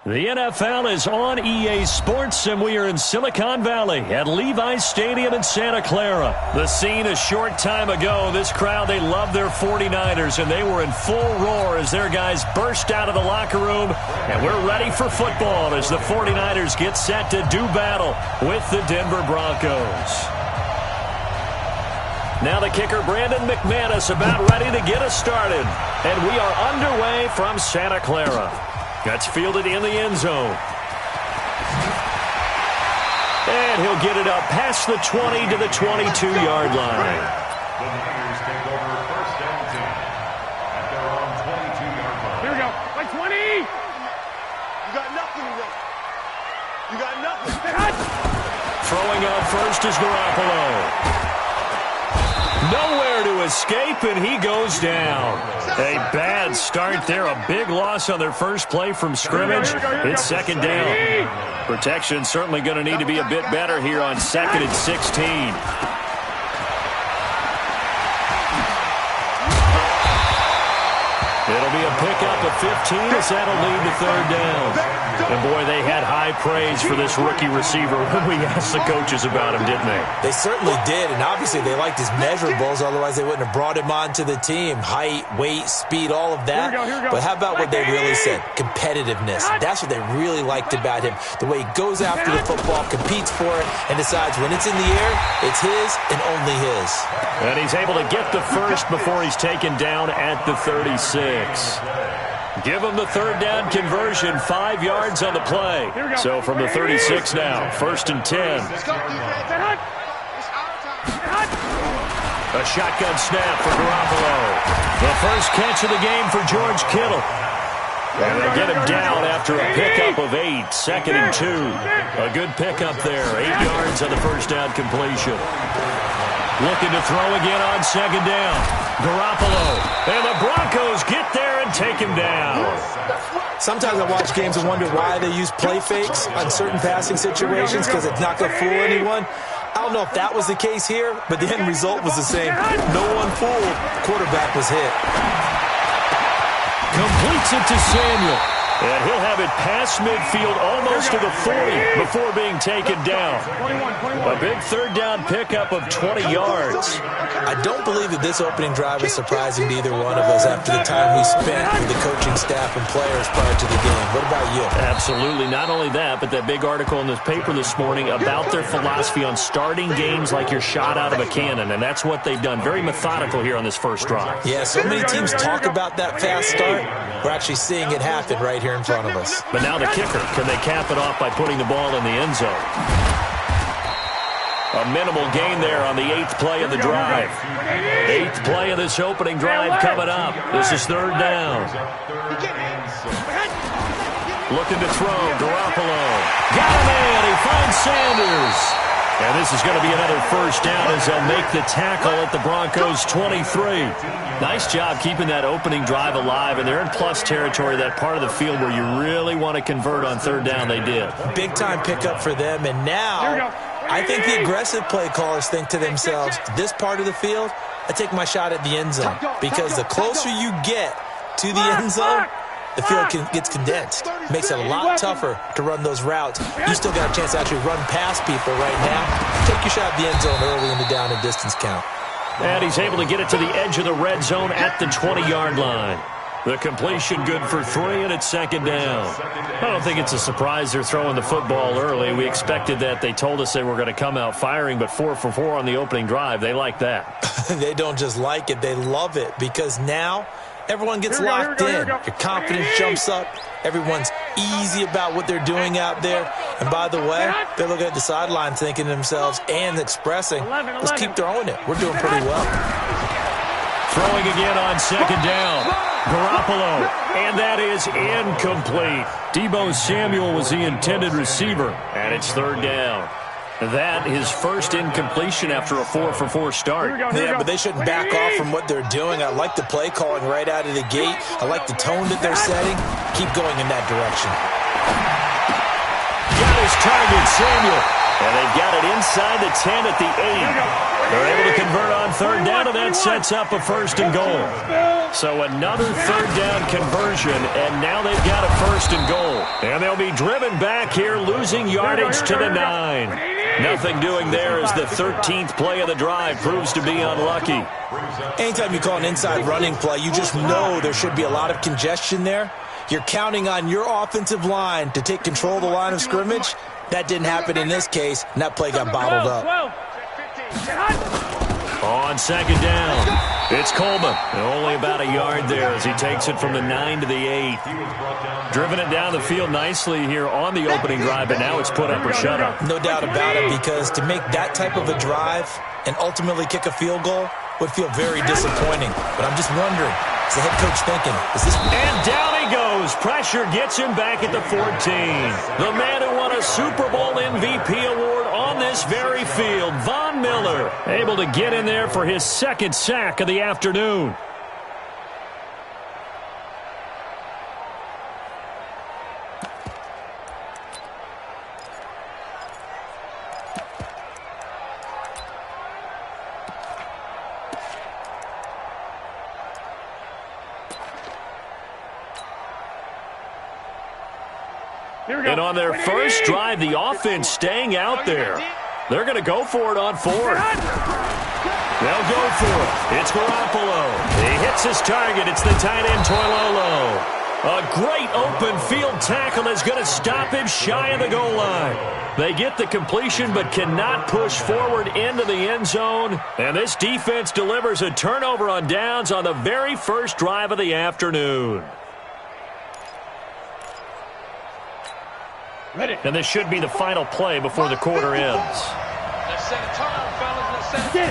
The NFL is on EA Sports, and we are in Silicon Valley at Levi's Stadium in Santa Clara. The scene a short time ago, this crowd, they love their 49ers, and they were in full roar as their guys burst out of the locker room, and we're ready for football as the 49ers get set to do battle with the Denver Broncos. Now the kicker, Brandon McManus, about ready to get us started, and we are underway from Santa Clara. That's fielded in the end zone. And he'll get it up past the 20 to the 22-yard line. The Niners take over first and 10 at their own 22-yard line. Here we go. Like 20. You got nothing today. You got nothing. Throwing out first is Garoppolo. Nowhere to escape, and he goes down. A bad start there. A big loss on their first play from scrimmage. It's second down. Protection certainly going to need to be a bit better here on 2nd and 16. It'll be a pickup of 15 as that'll lead to third down. And, boy, they had high praise for this rookie receiver when we asked the coaches about him, didn't they? They certainly did, and obviously they liked his measurables. Otherwise, they wouldn't have brought him onto the team. Height, weight, speed, all of that. Here we go. But how about what they really said? Competitiveness. That's what they really liked about him. The way he goes after the football, competes for it, and decides when it's in the air, it's his and only his. And he's able to get the first before he's taken down at the 36. Give him the third down conversion, 5 yards on the play. So from the 36 now, 1st and 10. A shotgun snap for Garoppolo. The first catch of the game for George Kittle. And they get him down after a pickup of 8, 2nd and 2. A good pickup there, 8 yards on the first down completion. Looking to throw again on 2nd down. Garoppolo. And the Broncos get there and take him down. Sometimes I watch games and wonder why they use play fakes on certain passing situations because it's not going to fool anyone. I don't know if that was the case here, but the end result was the same. No one fooled. Quarterback was hit. Completes it to Samuel. And he'll have it past midfield almost to the 40 before being taken down. A big third down pickup of 20 yards. I don't believe that this opening drive is surprising to either one of us after the time we spent with the coaching staff and players prior to the game. What about you? Absolutely. Not only that, but that big article in this paper this morning about their philosophy on starting games like you're shot out of a cannon, and that's what they've done. Very methodical here on this first drive. Yeah, so many teams talk about that fast start. We're actually seeing it happen right here in front of us. But now the kicker. Can they cap it off by putting the ball in the end zone? A minimal gain there on the 8th play of the drive. 8th play of this opening drive coming up. This is third down. Looking to throw. Garoppolo. Got him in. He finds Sanders. And this is going to be another first down as they'll make the tackle at the Broncos' 23. Nice job keeping that opening drive alive, and they're in plus territory, that part of the field where you really want to convert on third down. They did. Big-time pickup for them, and now I think the aggressive play callers think to themselves, this part of the field, I take my shot at the end zone, because the closer you get to the end zone, the field gets condensed. Makes it a lot tougher to run those routes. You still got a chance to actually run past people right now. Take your shot at the end zone early in the down and distance count. And he's able to get it to the edge of the red zone at the 20-yard line. The completion good for 3, and it's second down. I don't think it's a surprise they're throwing the football early. We expected that. They told us they were going to come out firing, but 4 for 4 on the opening drive. They like that. They don't just like it. They love it because now everyone gets locked in. Your confidence jumps up. Everyone's easy about what they're doing out there. And by the way, they're looking at the sideline thinking to themselves and expressing, let's keep throwing it. We're doing pretty well. Throwing again on second down. Garoppolo. And that is incomplete. Deebo Samuel was the intended receiver. And it's third down. That his first incompletion after a 4 for 4 start. Yeah, but they shouldn't back off from what they're doing. I like the play calling right out of the gate. I like the tone that they're setting. Keep going in that direction. Got his target, Samuel. And they've got it inside the 10 at the 8. They're able to convert on third down, and that sets up a first and goal. So another third down conversion, and now they've got a first and goal. And they'll be driven back here, losing yardage to the 9. Nothing doing there as the 13th play of the drive proves to be unlucky. Anytime you call an inside running play, you just know there should be a lot of congestion there. You're counting on your offensive line to take control of the line of scrimmage. That didn't happen in this case, and that play got bottled up. On second down, it's Coleman. Only about a yard there as he takes it from the 9 to the 8. Driven it down the field nicely here on the opening drive, but now it's put up or shut up. No doubt about it, because to make that type of a drive and ultimately kick a field goal would feel very disappointing. But I'm just wondering, is the head coach thinking, is this... And down he goes. Pressure gets him back at the 14. The man who won a Super Bowl MVP award on this very field, Von Miller, able to get in there for his second sack of the afternoon. And on their first drive, the offense staying out there. They're going to go for it on fourth. They'll go for it. It's Garoppolo. He hits his target. It's the tight end, Toilolo. A great open field tackle is going to stop him shy of the goal line. They get the completion but cannot push forward into the end zone. And this defense delivers a turnover on downs on the very first drive of the afternoon. Ready. And this should be the final play before the quarter ends. Let's set a turn, fellas. Let's set it.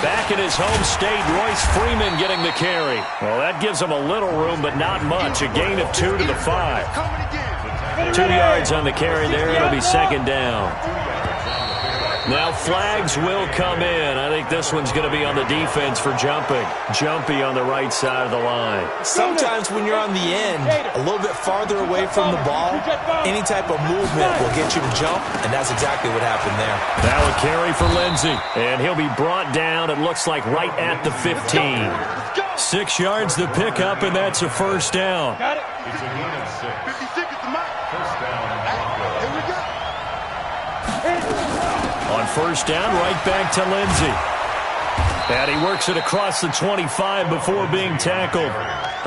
Back in his home state, Royce Freeman getting the carry. Well, that gives him a little room, but not much. A gain of 2 to the 5. 2 yards on the carry there. It'll be second down. Now flags will come in. I think this one's going to be on the defense for jumping. Jumpy on the right side of the line. Sometimes when you're on the end, a little bit farther away from the ball, any type of movement will get you to jump, and that's exactly what happened there. Now a carry for Lindsey, and he'll be brought down, it looks like, right at the 15. 6 yards the pickup, and that's a first down. Got it. It's a gain of 6. 56 is the mark. First down. Here we go. On first down, right back to Lindsey. And he works it across the 25 before being tackled.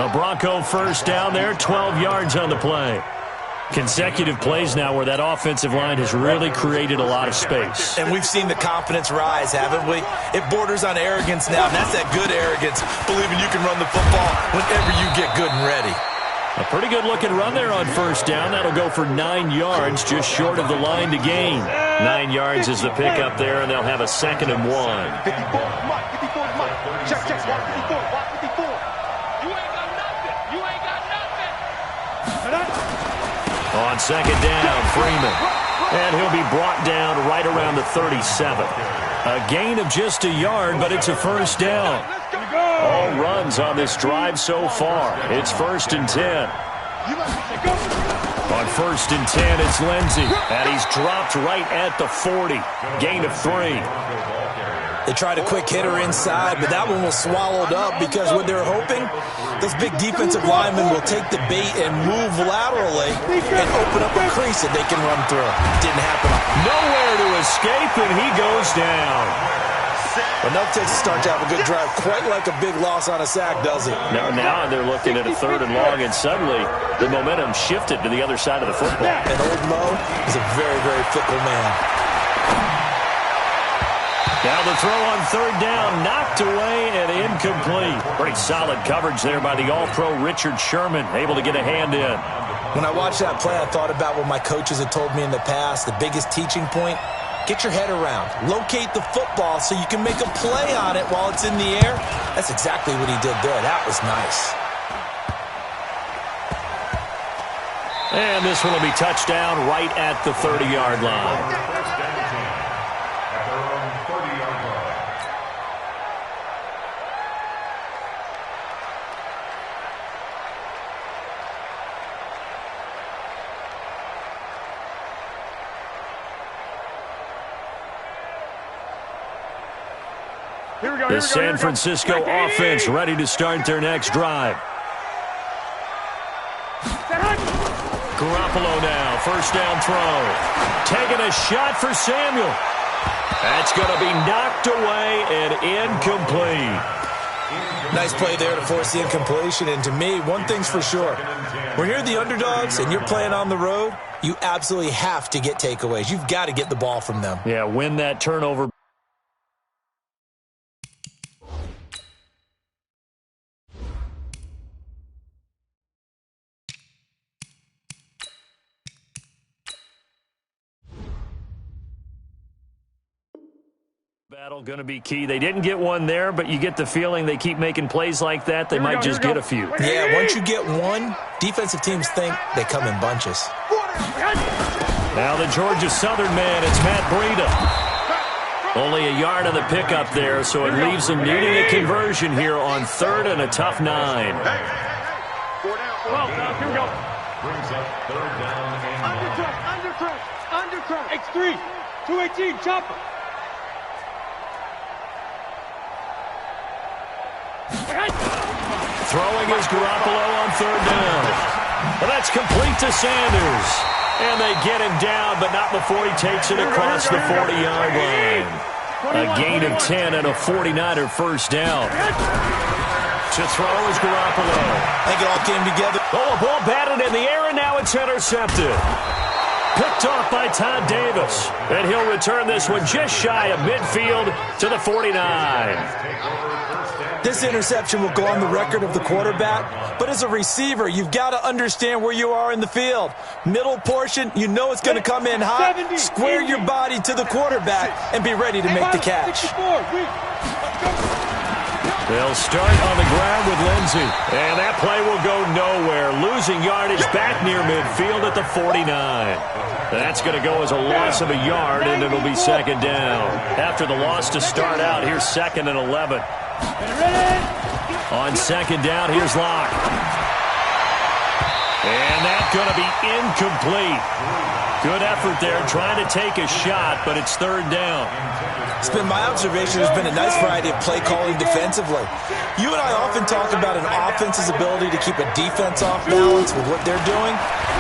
A Bronco first down there, 12 yards on the play. Consecutive plays now where that offensive line has really created a lot of space. And we've seen the confidence rise, haven't we? It borders on arrogance now, and that's that good arrogance, believing you can run the football whenever you get good and ready. A pretty good-looking run there on first down. That'll go for 9 yards, just short of the line to gain. 9 yards is the pickup there, and they'll have a 2nd and 1. 54 is Mike. 54 is Mike. Check. Watch 54. Watch 54. You ain't got nothing. You ain't got nothing. On second down, Freeman. And he'll be brought down right around the 37. A gain of just a yard, but it's a first down. All runs on this drive so far. It's 1st and 10. On 1st and 10, it's Lindsey. And he's dropped right at the 40. Gain of 3. They tried a quick hitter inside, but that one was swallowed up because what they're hoping, those big defensive linemen will take the bait and move laterally and open up a crease that they can run through. Didn't happen. Nowhere to escape, and he goes down. Enough takes to start to have a good drive, quite like a big loss on a sack, does it? Now they're looking at a 3rd and long, and suddenly the momentum shifted to the other side of the football. And old Mo is a very, very fickle man. Now the throw on 3rd down, knocked away and incomplete. Pretty solid coverage there by the All-Pro Richard Sherman, able to get a hand in. When I watched that play, I thought about what my coaches had told me in the past. The biggest teaching point, get your head around. Locate the football so you can make a play on it while it's in the air. That's exactly what he did there. That was nice. And this one will be touchdown right at the 30-yard line. The San Francisco offense ready to start their next drive. Garoppolo now, first down throw. Taking a shot for Samuel. That's going to be knocked away and incomplete. Nice play there to force the incompletion. And to me, one thing's for sure. When you're the underdogs and you're playing on the road, you absolutely have to get takeaways. You've got to get the ball from them. Yeah, win that turnover. Battle going to be key. They didn't get one there, but you get the feeling they keep making plays like that. They might just get a few. Yeah, once you get one, defensive teams think they come in bunches. Now the Georgia Southern man, it's Matt Breida. Only a yard on the pickup there, so it leaves them needing a conversion here on 3rd and a tough 9. Here we go. Brings up 3rd down and 9. Undercut. X3. 218, chopper. Throwing is Garoppolo on 3rd down. Well, that's complete to Sanders. And they get him down, but not before he takes it across the 40-yard line. A gain of 10 and a 49er first down. To throw is Garoppolo. I think it all came together. Oh, a ball batted in the air, and now it's intercepted. Picked off by Todd Davis. And he'll return this one just shy of midfield to the 49. This interception will go on the record of the quarterback, but as a receiver, you've got to understand where you are in the field. Middle portion, you know it's going to come in hot. Square your body to the quarterback and be ready to make the catch. They'll start on the ground with Lindsey. And that play will go nowhere. Losing yardage back near midfield at the 49. That's going to go as a loss of a yard, and it'll be 2nd down. After the loss to start out, here's 2nd and 11. On 2nd down, here's Locke. And that's going to be incomplete. Good effort there, trying to take a shot, but it's 3rd down. It's been my observation there's been a nice variety of play calling defensively. You and I often talk about an offense's ability to keep a defense off balance with what they're doing.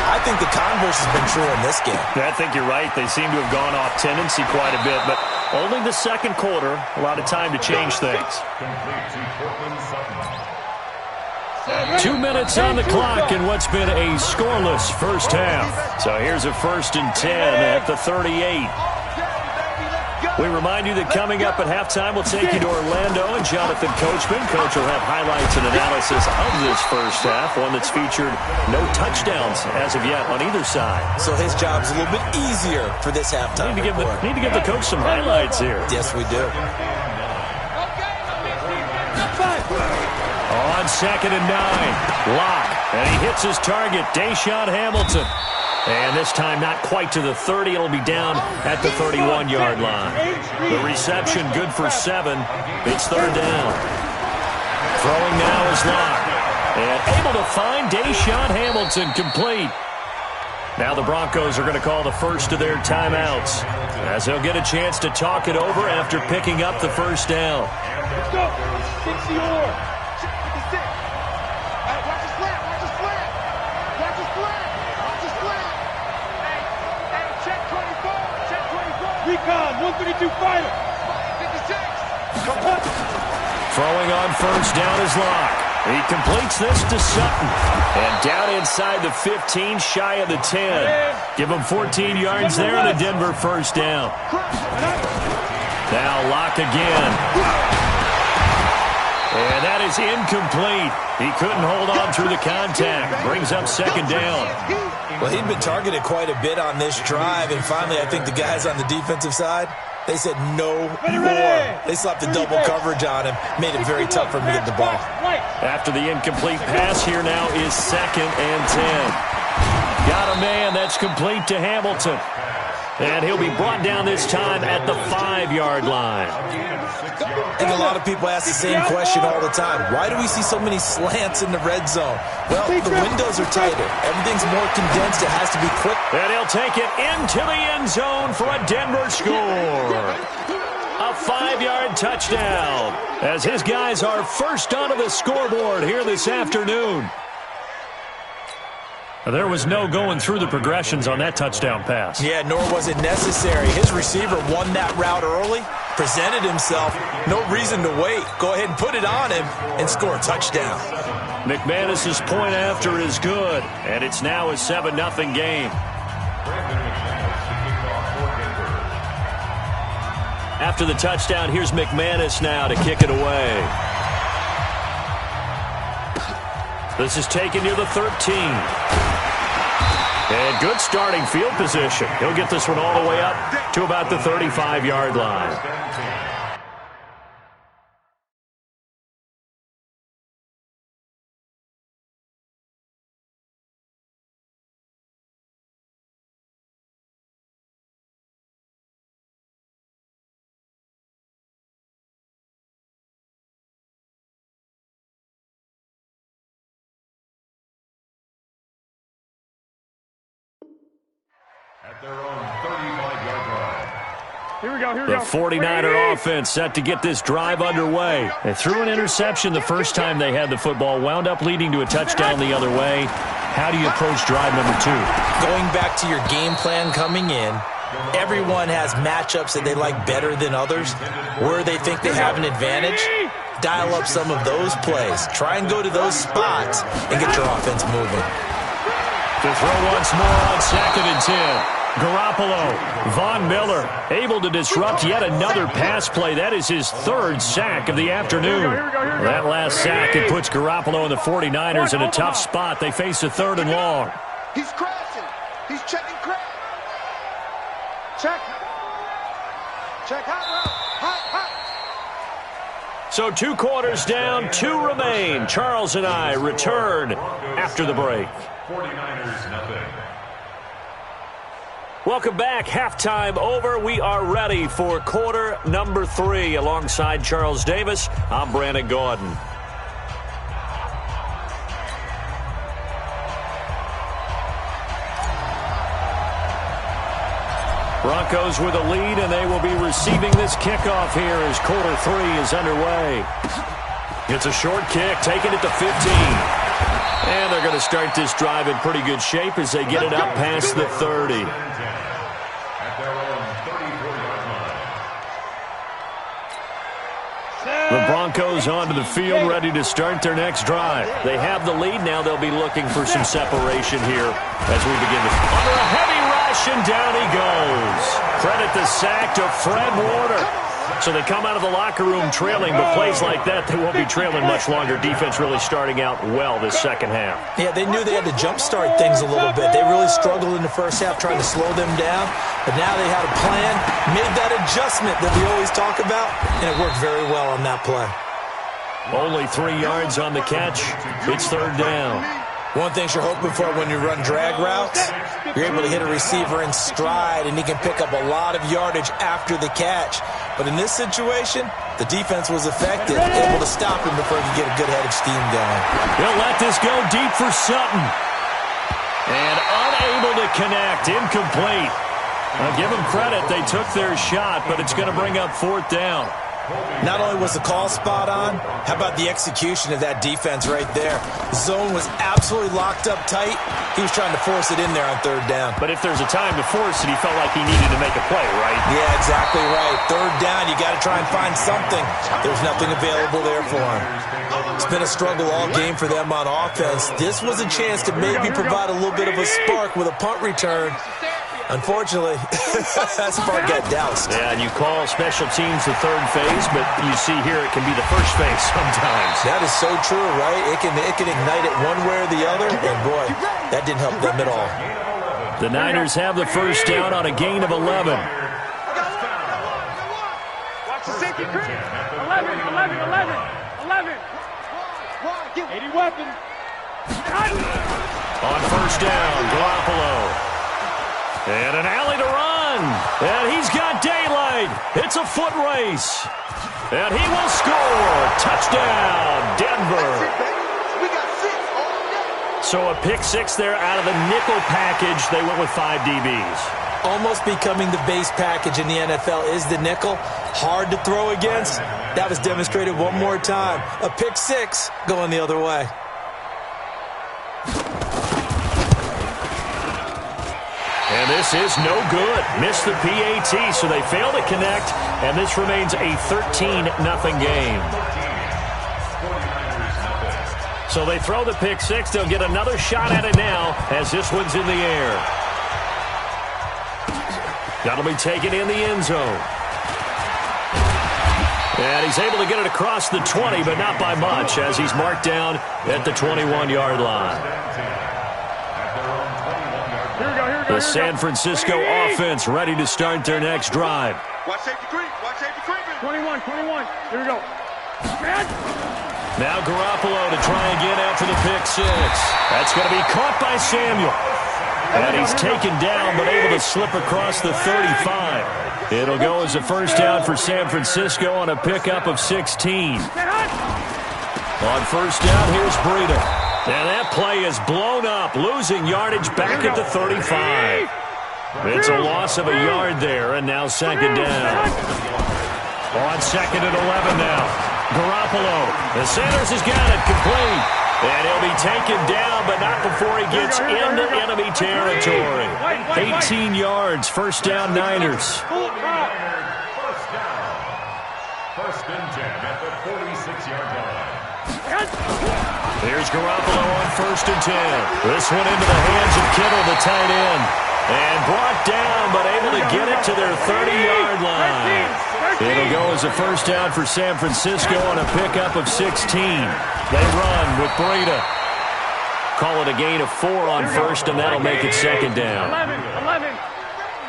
I think the converse has been true in this game. I think you're right. They seem to have gone off tendency quite a bit, but only the 2nd quarter, a lot of time to change things. 2 minutes on the clock in what's been a scoreless first half. So here's a 1st and 10 at the 38. We remind you that coming up at halftime, we'll take you to Orlando and Jonathan Coachman. Coach will have highlights and analysis of this first half, one that's featured no touchdowns as of yet on either side. So his job's a little bit easier for this halftime. Need to give the coach some highlights here. Yes, we do. On 2nd and 9, Locke, and he hits his target, Deshaun Hamilton. And this time not quite to the 30. It'll be down at the 31-yard line. The reception good for 7. It's 3rd down. Throwing now is Locke. And able to find Deshaun Hamilton complete. Now the Broncos are going to call the first of their timeouts, as they'll get a chance to talk it over after picking up the first down. Let's go. 60-or. Recon, 132 fighter. 56. Throwing on first down is Locke. He completes this to Sutton. And down inside the 15, shy of the 10. Give him 14 yards there and a Denver first down. Now Locke again. And that is incomplete. He couldn't hold on through the contact. Brings up 2nd down. Well, he'd been targeted quite a bit on this drive, and finally I think the guys on the defensive side, they said no more. They slapped the double coverage on him, made it very tough for him to get the ball. After the incomplete pass, here now is 2nd and 10. Got a man that's complete to Hamilton. And he'll be brought down this time at the 5-yard line. And a lot of people ask the same question all the time. Why do we see so many slants in the red zone? Well, the windows are tighter. Everything's more condensed. It has to be quick. And he'll take it into the end zone for a Denver score. A 5-yard touchdown as his guys are first onto the scoreboard here this afternoon. There was no going through the progressions on that touchdown pass. Yeah, nor was it necessary. His receiver won that route early, presented himself. No reason to wait. Go ahead and put it on him and score a touchdown. McManus's point after is good, and it's now a 7-0 game. After the touchdown, here's McManus now to kick it away. This is taken near the 13. And good starting field position. He'll get this one all the way up to about the 35-yard line. At their own 35-yard line. Here we go. The 49er offense set to get this drive underway. They threw an interception the first time they had the football, wound up leading to a touchdown the other way. How do you approach drive number 2? Going back to your game plan coming in, everyone has matchups that they like better than others. Where they think they have an advantage, dial up some of those plays. Try and go to those spots and get your offense moving. To throw once more on 2nd and 10. Garoppolo, Von Miller, able to disrupt yet another pass play. That is his 3rd sack of the afternoon. That last sack, it puts Garoppolo and the 49ers in a tough spot. They face a 3rd and long. He's crashing. He's checking crash. Check. Check hot. So 2 quarters down, 2 remain. Charles and I return after the break. 49ers nothing. Welcome back. Halftime over. We are ready for quarter number 3. Alongside Charles Davis, I'm Brandon Gaudin. Broncos with a lead, and they will be receiving this kickoff here as quarter 3 is underway. It's a short kick, taking it to 15. And they're going to start this drive in pretty good shape as they get it up past the 30. At their own 34-yard line. The Broncos onto the field, ready to start their next drive. They have the lead. Now they'll be looking for some separation here as we begin to... Under a heavy rush, and down he goes. Credit the sack to Fred Warner. So they come out of the locker room trailing, but plays like that, they won't be trailing much longer. Defense really starting out well this second half. Yeah, they knew they had to jumpstart things a little bit. They really struggled in the first half trying to slow them down, but now they had a plan, made that adjustment that we always talk about, and it worked very well on that play. Only 3 yards on the catch. It's 3rd down. One thing you're hoping for when you run drag routes, you're able to hit a receiver in stride, and he can pick up a lot of yardage after the catch. But in this situation, the defense was effective, able to stop him before he could get a good head of steam going. He'll let this go deep for Sutton. And unable to connect, incomplete. I'll give them credit, they took their shot, but it's going to bring up 4th down. Not only was the call spot on, how about the execution of that defense right there? The zone was absolutely locked up tight. He was trying to force it in there on 3rd down. But if there's a time to force it, he felt like he needed to make a play, right? Yeah, exactly right. 3rd down, you got to try and find something. There's nothing available there for him. It's been a struggle all game for them on offense. This was a chance to maybe provide a little bit of a spark with a punt return. Unfortunately, that spark got doused. Yeah, and you call special teams the 3rd phase, but you see here it can be the 1st phase sometimes. That is so true, right? It can ignite it one way or the other, and boy, that didn't help them at all. The Niners have the 1st down on a gain of 11. Watch the safety, Chris. 11. 80 weapon. On 1st down, Garoppolo. And an alley to run. And he's got daylight. It's a foot race. And he will score. Touchdown, Denver. So a pick six there out of the nickel package. They went with 5 DBs. Almost becoming the base package in the NFL is the nickel. Hard to throw against. That was demonstrated one more time. A pick six going the other way. And this is no good. Missed the PAT, so they fail to connect, and this remains a 13-0 game. So they throw the pick six. They'll get another shot at it now as this one's in the air. That'll be taken in the end zone. And he's able to get it across the 20, but not by much, as he's marked down at the 21-yard line. The San Francisco offense ready to start their next drive. Watch safety creep. Watch safety creeping. 21. Here we go. Now Garoppolo to try again after the pick six. That's going to be caught by Samuel. And he's taken down, but able to slip across the 35. It'll go as a first down for San Francisco on a pickup of 16. On first down, here's Breida. And that play is blown up, losing yardage back at the 35. It's a loss of a yard there, and now second down. On second and 11 now. Garoppolo. The Sanders has got it complete. And he'll be taken down, but not before he gets into enemy territory. 18 yards, first down Niners. First and 10 at the 46-yard line. Here's Garoppolo on first and 10. This one into the hands of Kittle, the tight end. And brought down, but able to get it to their 30-yard line. It'll go as a first down for San Francisco on a pickup of 16. They run with Breida. Call it a gain of 4 on first, and that'll make it second down. 11.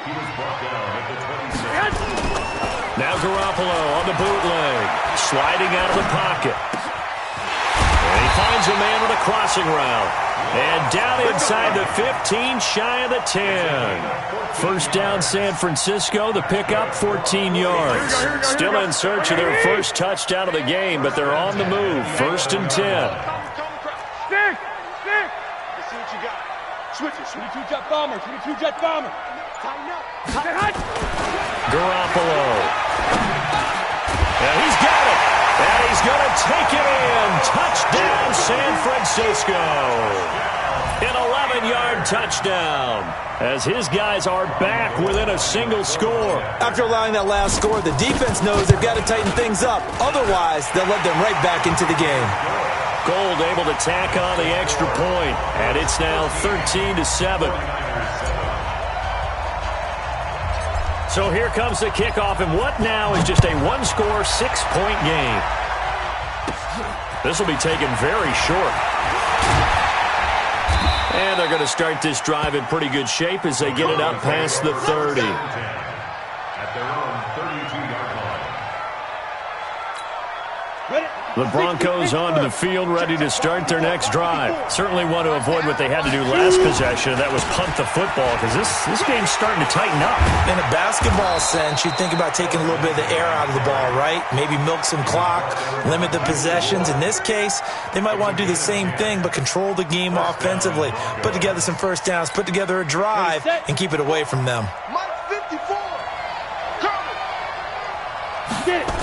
He was brought down at the 26. Now Garoppolo on the bootleg. Sliding out of the pocket. And he finds a man with a crossing route. And down inside the 15, shy of the 10. First down San Francisco, the pickup 14 yards. Still in search of their first touchdown of the game, but they're on the move. First and 10. Stick. Let's see what you got. Switch it. 22 jet bomber. Tighten up. Garoppolo. And he's got it. And he's going to take it in. Touchdown, San Francisco. An 11-yard touchdown as his guys are back within a single score. After allowing that last score, the defense knows they've got to tighten things up. Otherwise, they'll let them right back into the game. Gold able to tack on the extra point, and it's now 13-7. So here comes the kickoff, and what now is just a one-score, 6-point game. This will be taken very short. And they're going to start this drive in pretty good shape as they get it up past the 30. At their own 32-yard line. The Broncos onto the field, ready to start their next drive. Certainly want to avoid what they had to do last possession, and that was punt the football, because this game's starting to tighten up. In a basketball sense, you think about taking a little bit of the air out of the ball, right? Maybe milk some clock, limit the possessions. In this case, they might want to do the same thing, but control the game offensively. Put together some first downs, put together a drive, and keep it away from them. Mike 54. Coming. Get it.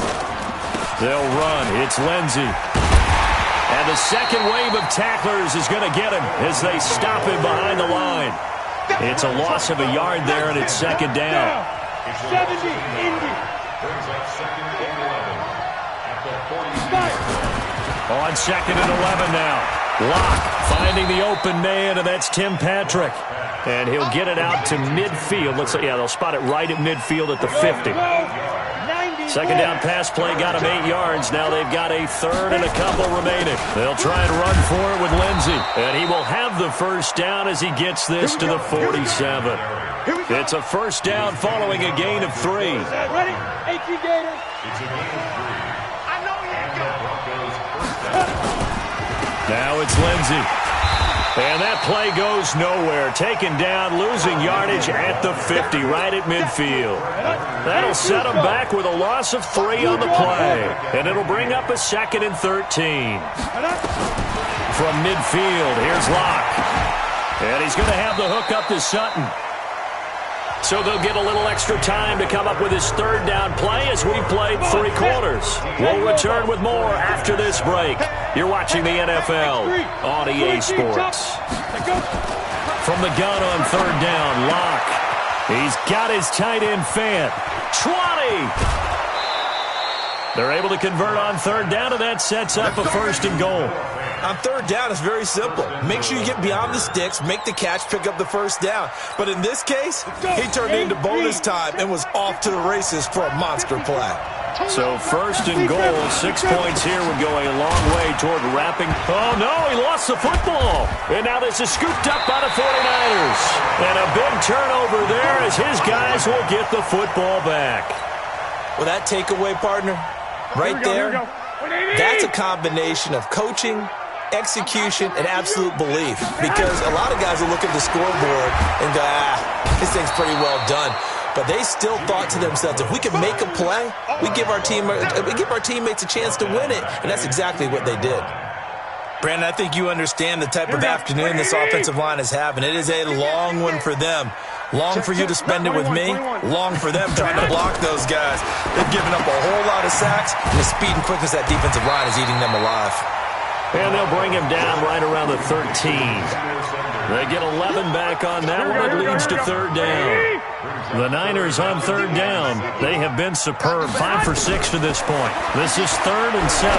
They'll run. It's Lindsey. And the second wave of tacklers is going to get him as they stop him behind the line. It's a loss of a yard there, and it's second down. 70, Indy. Brings up second and 11 at the 40. On second and 11 now. Locke finding the open man, and that's Tim Patrick. And he'll get it out to midfield. Looks like, yeah, they'll spot it right at midfield at the 50. Second down pass play got him 8 yards. Now they've got a third and a couple remaining. They'll try and run for it with Lindsey. And he will have the first down as he gets this to the 47. It's a first down following a gain of 3. Ready? 18 Gators. It's a gain of 3. I know you ain't got Broncos first down. Now it's Lindsey. And that play goes nowhere. Taken down, losing yardage at the 50, right at midfield. That'll set them back with a loss of 3 on the play. And it'll bring up a second and 13. from midfield. Here's Locke. And he's going to have the hook up to Sutton. So they'll get a little extra time to come up with his third down play as we've played 3 quarters. We'll return with more after this break. You're watching the NFL on EA Sports. From the gun on third down, Locke. He's got his tight end Fant. 20! They're able to convert on third down, and that sets up a first and goal. On third down, it's very simple. Make sure you get beyond the sticks, make the catch, pick up the first down. But in this case, he turned into bonus time and was off to the races for a monster play. So first and goal, 6 points here would go a long way toward wrapping. Oh, no, he lost the football. And now this is scooped up by the 49ers. And a big turnover there as his guys will get the football back. Well, that takeaway, partner, right there, that's a combination of coaching, execution, and absolute belief. Because a lot of guys will look at the scoreboard and go, this thing's pretty well done. But they still thought to themselves, if we can make a play, we give our teammates a chance to win it. And that's exactly what they did. Brandon, I think you understand the type of afternoon this offensive line is having. It is a long one for them. Long for you to spend it with me. Long for them trying to block those guys. They've given up a whole lot of sacks, and the speed and quickness of that defensive line is eating them alive. And they'll bring him down right around the 13. They get 11 back on that one. It leads to third down. The Niners on third down. They have been superb. 5 for 6 to this point. This is 3rd and 7.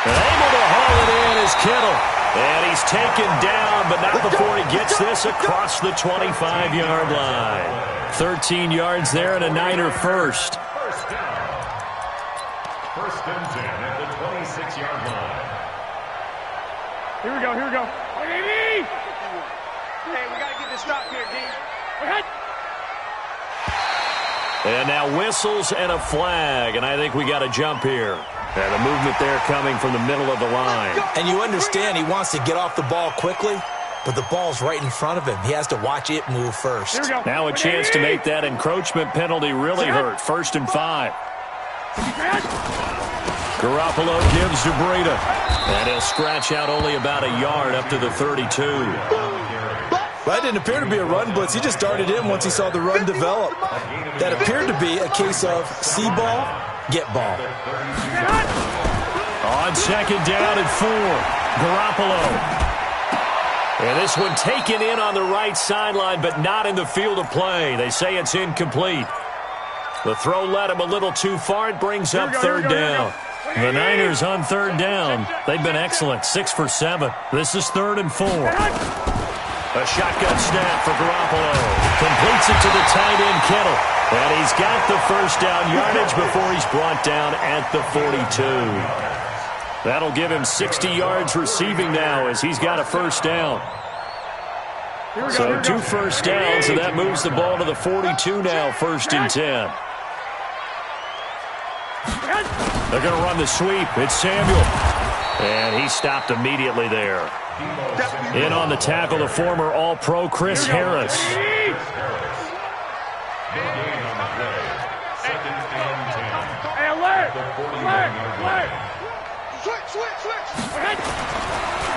And able to haul it in is Kittle. And he's taken down, but not before he gets this across the 25-yard line. 13 yards there and a Niner first. First down. First and 10 at the 26-yard line. Here we go. Hey, we got to get this stop here, D. And now whistles and a flag, and I think we got a jump here. And a movement there coming from the middle of the line. And you understand he wants to get off the ball quickly, but the ball's right in front of him. He has to watch it move first. Now a chance to make that encroachment penalty really hurt. 1st and 5. Garoppolo gives to Breida. And he'll scratch out only about a yard up to the 32. That didn't appear to be a run blitz. He just darted in once he saw the run develop. That appeared to be a case of see ball, get ball. On second down and 4, Garoppolo. And this one taken in on the right sideline, but not in the field of play. They say it's incomplete. The throw led him a little too far. It brings up third down. The Niners on third down. They've been excellent. 6 for 7. This is 3rd and 4. A shotgun snap for Garoppolo. Completes it to the tight end, Kittle. And he's got the first down yardage before he's brought down at the 42. That'll give him 60 yards receiving now as he's got a first down. So 2 first downs, and that moves the ball to the 42 now, 1st and 10. They're going to run the sweep. It's Samuel. And he stopped immediately there. In on the tackle, the former All-Pro Chris Harris.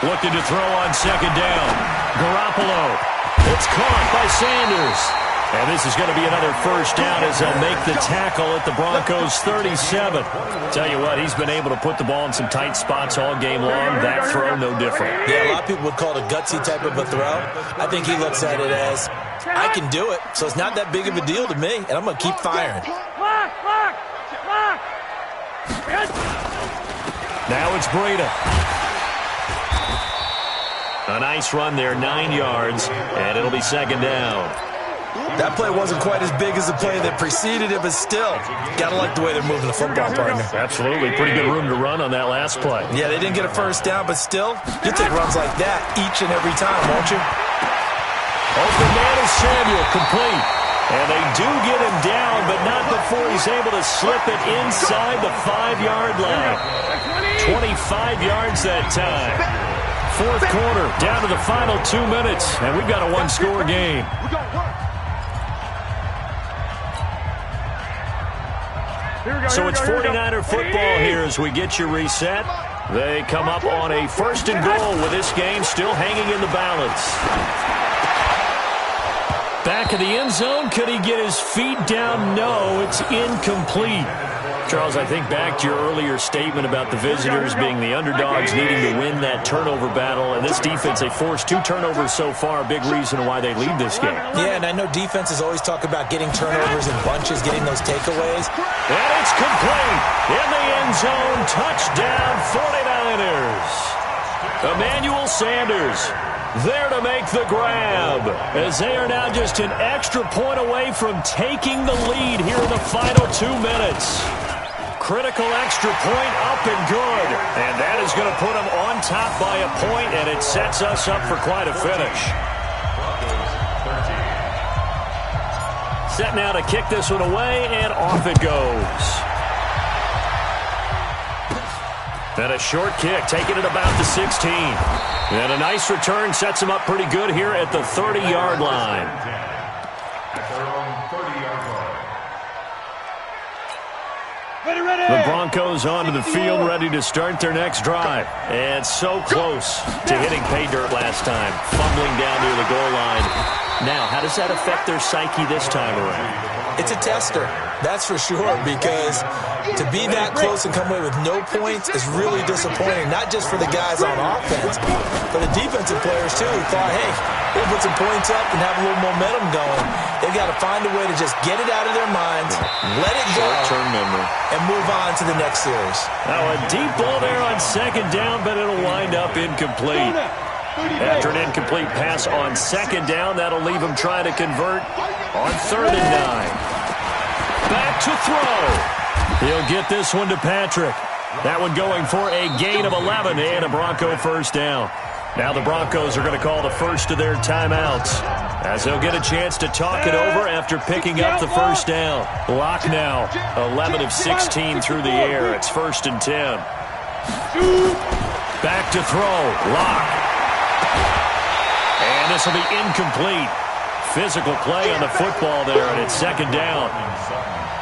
Looking to throw on second down. Garoppolo. It's caught by Sanders. And this is going to be another first down as they'll make the tackle at the Broncos 37. Tell you what, he's been able to put the ball in some tight spots all game long. That throw, no different. Yeah, a lot of people would call it a gutsy type of a throw. I think he looks at it as, I can do it, so it's not that big of a deal to me, and I'm going to keep firing. Now it's Breida. A nice run there, 9 yards, and it'll be second down. That play wasn't quite as big as the play that preceded it, but still, got to like the way they're moving the football, partner. Absolutely. Pretty good room to run on that last play. Yeah, they didn't get a first down, but still, you take runs like that each and every time, won't you? Open man is Samuel, complete. And they do get him down, but not before he's able to slip it inside the 5-yard line. 25 yards that time. 4th quarter, down to the final 2 minutes, and we've got a 1-score game. So it's 49er football here as we get you reset. They come up on a 1st and goal with this game still hanging in the balance. Back of the end zone. Could he get his feet down? No, it's incomplete. Charles, I think back to your earlier statement about the visitors being the underdogs needing to win that turnover battle. And this defense, they forced 2 turnovers so far, a big reason why they lead this game. Yeah, and I know defenses always talk about getting turnovers in bunches, getting those takeaways. And it's complete. In the end zone, touchdown 49ers. Emmanuel Sanders there to make the grab, as they are now just an extra point away from taking the lead here in the final 2 minutes. Critical extra point up and good. And that is going to put them on top by a point, and it sets us up for quite a finish. Set now to kick this one away, and off it goes. And a short kick, taking it about the 16. And a nice return sets him up pretty good here at the 30-yard line. At their own 30-yard line. The Broncos onto the field, ready to start their next drive. And so close to hitting pay dirt last time, fumbling down near the goal line. Now, how does that affect their psyche this time around? It's a tester, that's for sure, because to be that close and come away with no points is really disappointing, not just for the guys on offense, but the defensive players, too, who thought, hey, we'll put some points up and have a little momentum going. They've got to find a way to just get it out of their minds, let it go, and move on to the next series. Now, a deep ball there on 2nd down, but it'll wind up incomplete. After an incomplete pass on 2nd down, that'll leave him trying to convert on 3rd and 9. Back to throw. He'll get this one to Patrick. That one going for a gain of 11 and a Bronco 1st down. Now the Broncos are going to call the first of their timeouts, as they'll get a chance to talk it over after picking up the 1st down. Lock now, 11 of 16 through the air. It's 1st and 10. Back to throw. Lock. And this will be incomplete. Physical play on the football there, and it's 2nd down.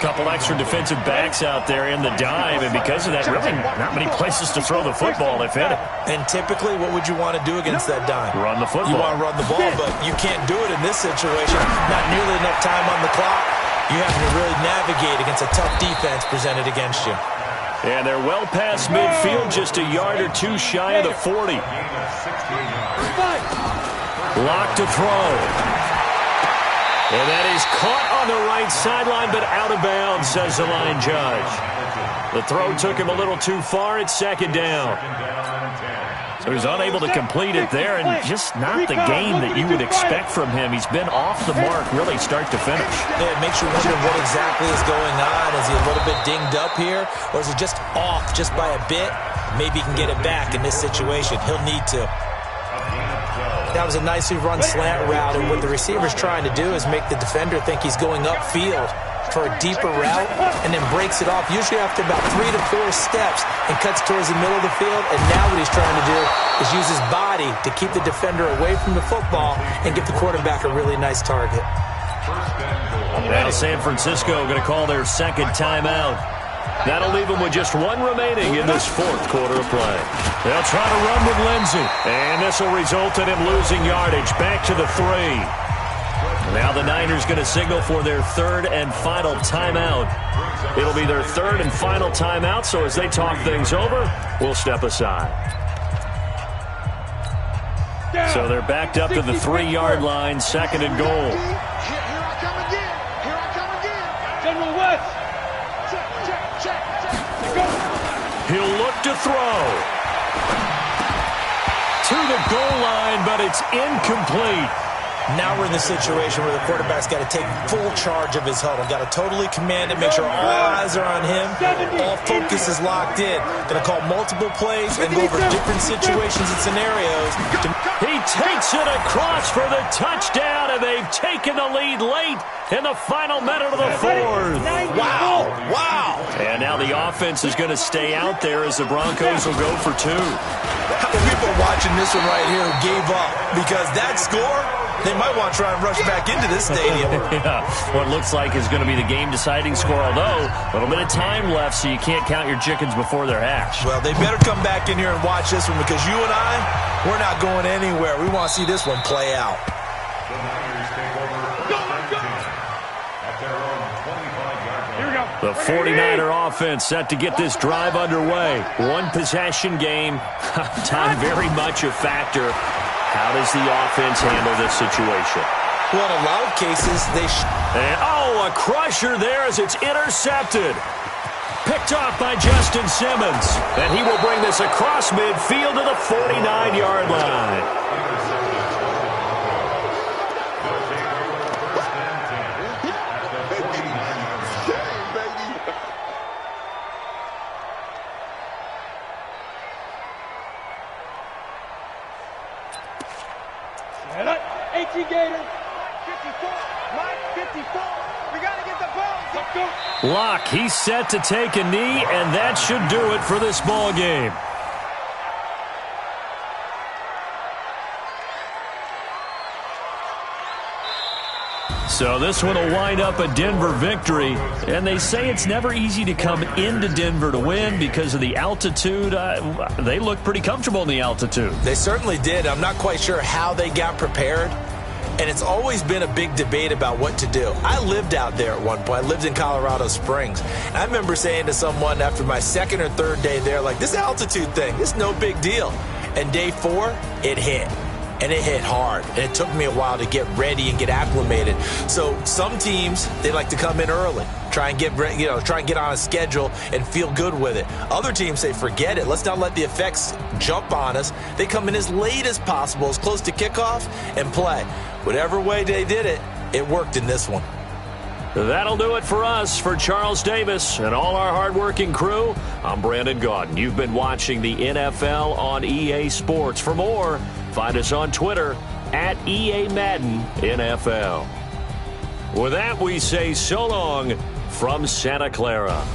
Couple extra defensive backs out there in the dime, and because of that, really not many places to throw the football, if any. And typically, what would you want to do against that dime? Run the football. You want to run the ball, but you can't do it in this situation. Not nearly enough time on the clock. You have to really navigate against a tough defense presented against you. And they're well past midfield, just a yard or 2 shy of the 40. Lock to throw. And that is caught on the right sideline, but out of bounds, says the line judge. The throw took him a little too far. It's 2nd down. So he's unable to complete it there, and just not the game that you would expect from him. He's been off the mark, really, start to finish. Yeah, it makes you wonder what exactly is going on. Is he a little bit dinged up here, or is he just off just by a bit? Maybe he can get it back in this situation. He'll need to. That was a nicely run slant route, and what the receiver's trying to do is make the defender think he's going upfield for a deeper route, and then breaks it off, usually after about 3 to 4 steps, and cuts towards the middle of the field. And now what he's trying to do is use his body to keep the defender away from the football and get the quarterback a really nice target. Now San Francisco going to call their 2nd timeout. That'll leave them with just 1 remaining in this 4th quarter of play. They'll try to run with Lindsey, and this will result in him losing yardage. Back to the 3. Now the Niners going to signal for their 3rd and final timeout. It'll be their 3rd and final timeout, so as they talk things over, we'll step aside. So they're backed up to the 3-yard line, 2nd and goal. Here I come again. Here I come again. General West. Check. He'll look to throw. To the goal line, but it's incomplete. Now we're in the situation where the quarterback's got to take full charge of his huddle. Got to totally command it, make sure all eyes are on him. All focus is locked in. Going to call multiple plays and go over different situations and scenarios. He takes it across for the touchdown, and they've taken the lead late in the final minute of the 4th. Wow. And now the offense is going to stay out there as the Broncos will go for 2. How many people watching this one right here who gave up? Because that score They might want to try and rush back into this stadium. Yeah, what looks like is going to be the game-deciding score, although a little bit of time left, so you can't count your chickens before they're hatched. Well, they better come back in here and watch this one, because you and I, we're not going anywhere. We want to see this one play out. The Niners take over first and 10 at their own 25-yard line. Here we go. The 49er offense set to get this drive underway. One-possession game. Time very much a factor. How does the offense handle this situation? Well, in a lot of cases, a crusher there as it's intercepted. Picked off by Justin Simmons. And he will bring this across midfield to the 49-yard line. Gator, 54, Mike, 54. We got to get the ball. Let's go. Locke, he's set to take a knee, and that should do it for this ball game. So this one will wind up a Denver victory, and they say it's never easy to come into Denver to win because of the altitude. They look pretty comfortable in the altitude. They certainly did. I'm not quite sure how they got prepared, and it's always been a big debate about what to do. I lived out there at one point. I lived in Colorado Springs. And I remember saying to someone after my second or third day there, like, this altitude thing, this is no big deal. And day 4, it hit. And it hit hard. And it took me a while to get ready and get acclimated. So some teams, they like to come in early, try and get on a schedule and feel good with it. Other teams say, forget it. Let's not let the effects jump on us. They come in as late as possible, as close to kickoff, and play. Whatever way they did it, it worked in this one. That'll do it for us. For Charles Davis and all our hardworking crew, I'm Brandon Gaudin. You've been watching the NFL on EA Sports. For more, find us on Twitter at EA Madden NFL. With that, we say so long from Santa Clara.